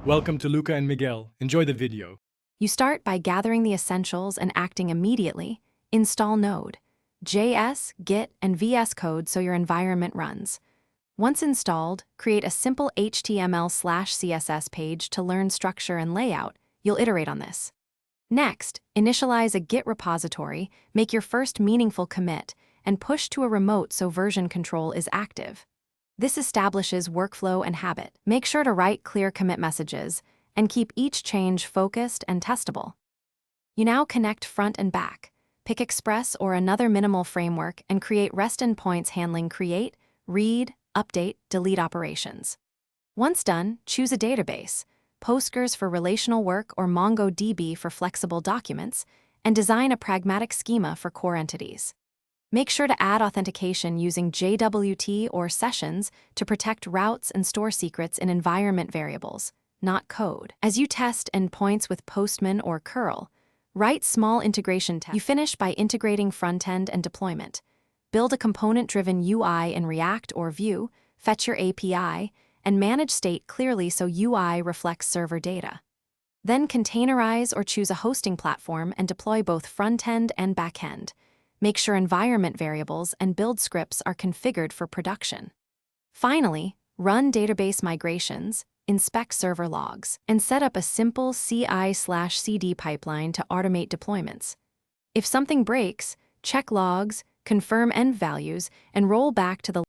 Welcome to Luca and Miguel. Enjoy the video. You start by gathering the essentials and acting immediately. Install Node, JS, Git, and VS Code so your environment runs. Once installed, create a simple HTML/CSS page to learn structure and layout. You'll iterate on this. Next, initialize a Git repository, make your first meaningful commit, and push to a remote so version control is active. This establishes workflow and habit. Make sure to write clear commit messages and keep each change focused and testable. You now connect front and back. Pick Express or another minimal framework and create REST endpoints handling create, read, update, delete operations. Once done, choose a database, Postgres for relational work or MongoDB for flexible documents, and design a pragmatic schema for core entities. Make sure to add authentication using JWT or sessions to protect routes and store secrets in environment variables, not code. As you test endpoints with Postman or curl, write small integration tests. You finish by integrating frontend and deployment. Build a component-driven UI in React or Vue, fetch your API, and manage state clearly so UI reflects server data. Then containerize or choose a hosting platform and deploy both frontend and backend. Make sure environment variables and build scripts are configured for production. Finally, run database migrations, inspect server logs, and set up a simple CI/CD pipeline to automate deployments. If something breaks, check logs, confirm end values, and roll back to the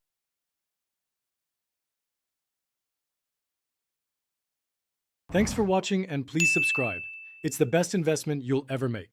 Thanks for watching and please subscribe. It's the best investment you'll ever make.